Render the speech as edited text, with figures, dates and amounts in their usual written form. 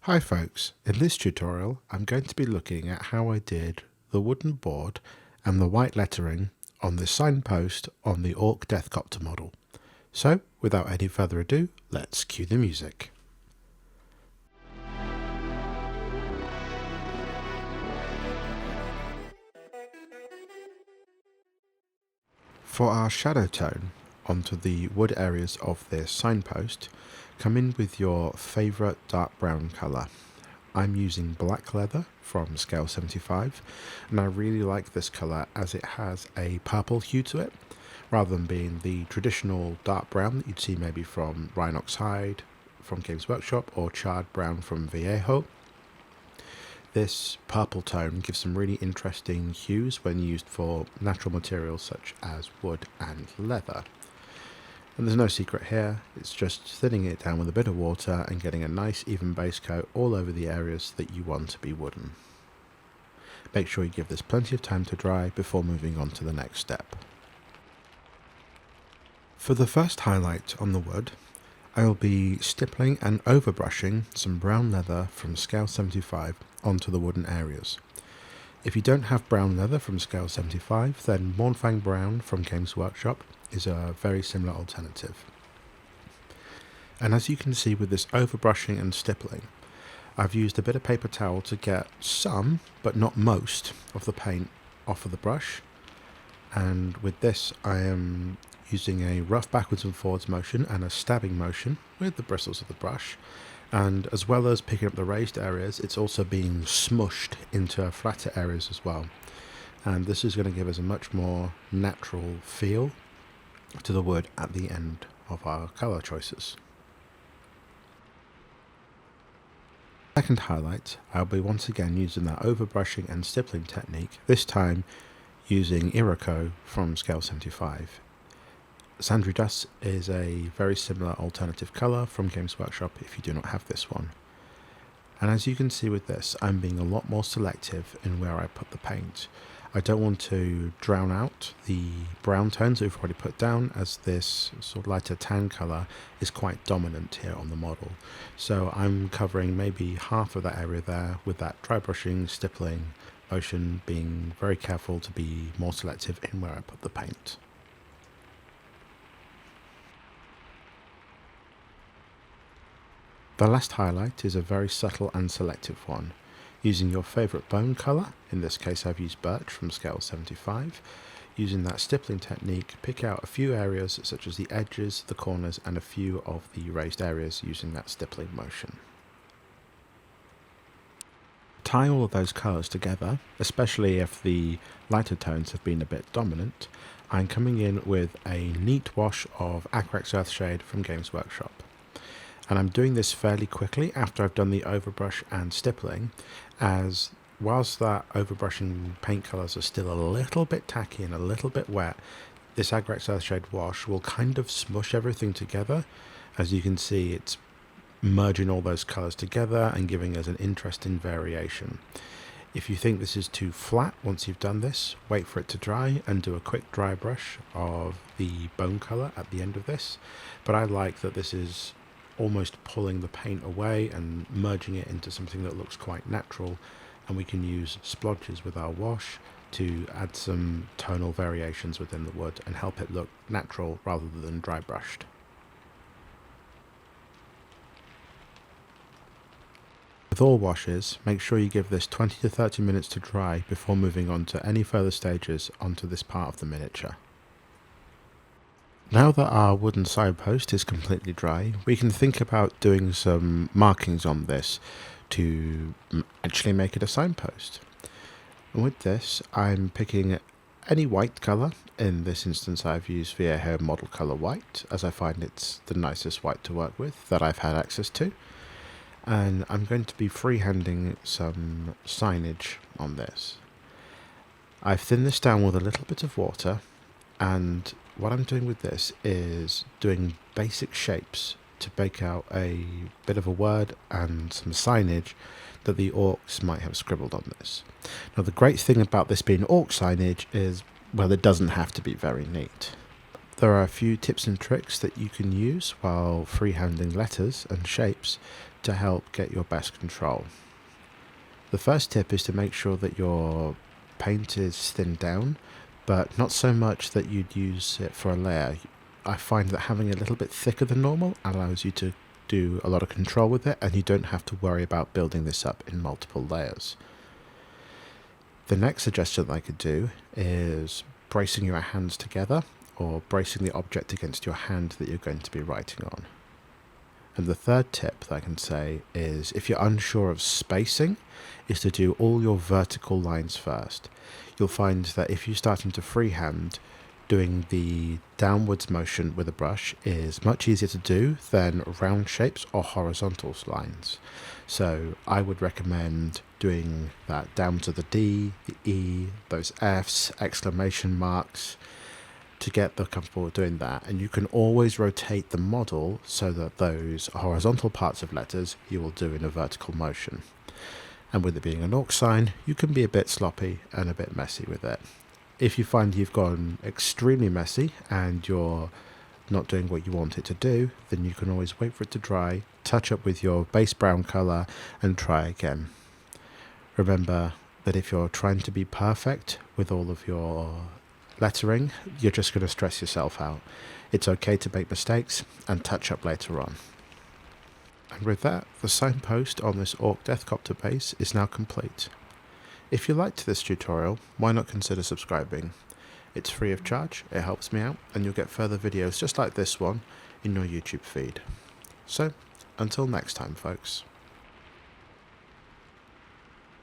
Hi folks, in this tutorial I'm going to be looking at how I did the wooden board and the white lettering on the signpost on the Orc deffkopta model. So without any further ado, let's cue the music. For our shadow tone onto the wood areas of this signpost, come in with your favourite dark brown colour. I'm using black leather from scale 75 and I really like this colour as it has a purple hue to it rather than being the traditional dark brown that you'd see maybe from Rhinox Hide from Games Workshop or charred brown from Viejo. This purple tone gives some really interesting hues when used for natural materials such as wood and leather. And there's no secret here, it's just thinning it down with a bit of water and getting a nice even base coat all over the areas that you want to be wooden. Make sure you give this plenty of time to dry before moving on to the next step. For the first highlight on the wood, I will be stippling and overbrushing some brown leather from scale 75 onto the wooden areas. If you don't have brown leather from scale 75, then Mornfang Brown from Games Workshop is a very similar alternative. And as you can see with this overbrushing and stippling, I've used a bit of paper towel to get some, but not most, of the paint off of the brush. And with this I am using a rough backwards and forwards motion and a stabbing motion with the bristles of the brush. And as well as picking up the raised areas, it's also being smushed into flatter areas as well. And this is going to give us a much more natural feel to the wood at the end of our colour choices. Second highlight, I'll be once again using that overbrushing and stippling technique, this time using Iroko from scale 75. Sandry Dust is a very similar alternative colour from Games Workshop if you do not have this one. And as you can see with this, I'm being a lot more selective in where I put the paint. I don't want to drown out the brown tones that we've already put down, as this sort of lighter tan colour is quite dominant here on the model. So I'm covering maybe half of that area there with that dry brushing, stippling motion, being very careful to be more selective in where I put the paint. The last highlight is a very subtle and selective one. Using your favourite bone colour, in this case I've used Birch from scale 75, using that stippling technique, pick out a few areas such as the edges, the corners and a few of the raised areas using that stippling motion. Tie all of those colours together, especially if the lighter tones have been a bit dominant. I'm coming in with a neat wash of Agrax Earthshade from Games Workshop. And I'm doing this fairly quickly after I've done the overbrush and stippling, as whilst that overbrushing paint colours are still a little bit tacky and a little bit wet, this Agrax Earthshade wash will kind of smush everything together. As you can see, it's merging all those colours together and giving us an interesting variation. If you think this is too flat once you've done this, wait for it to dry and do a quick dry brush of the bone colour at the end of this. But I like that this is almost pulling the paint away and merging it into something that looks quite natural, and we can use splodges with our wash to add some tonal variations within the wood and help it look natural rather than dry brushed. With all washes, make sure you give this 20 to 30 minutes to dry before moving on to any further stages onto this part of the miniature. Now that our wooden signpost is completely dry, we can think about doing some markings on this to actually make it a signpost. And with this, I'm picking any white colour. In this instance I've used Viejo model colour white, as I find it's the nicest white to work with that I've had access to. And I'm going to be freehanding some signage on this. I've thinned this down with a little bit of water, and what I'm doing with this is doing basic shapes to bake out a bit of a word and some signage that the orcs might have scribbled on this. Now the great thing about this being orc signage is, well, it doesn't have to be very neat. There are a few tips and tricks that you can use while freehanding letters and shapes to help get your best control. The first tip is to make sure that your paint is thinned down, but not so much that you'd use it for a layer. I find that having it a little bit thicker than normal allows you to do a lot of control with it, and you don't have to worry about building this up in multiple layers. The next suggestion that I could do is bracing your hands together, or bracing the object against your hand that you're going to be writing on. And the third tip that I can say is, if you're unsure of spacing, is to do all your vertical lines first. You'll find that if you're starting to freehand, doing the downwards motion with a brush is much easier to do than round shapes or horizontal lines. So I would recommend doing that down to the D, the E, those Fs, exclamation marks, to get comfortable with doing that. And you can always rotate the model so that those horizontal parts of letters you will do in a vertical motion. And with it being an orc sign, you can be a bit sloppy and a bit messy with it. If you find you've gone extremely messy and you're not doing what you want it to do, then you can always wait for it to dry, touch up with your base brown colour and try again. Remember that if you're trying to be perfect with all of your lettering, you're just going to stress yourself out. It's okay to make mistakes and touch up later on. And with that, the signpost on this orc deffkopta base is now complete. If you liked this tutorial, why not consider subscribing? It's free of charge, it helps me out, and you'll get further videos just like this one in your YouTube feed. So, until next time folks.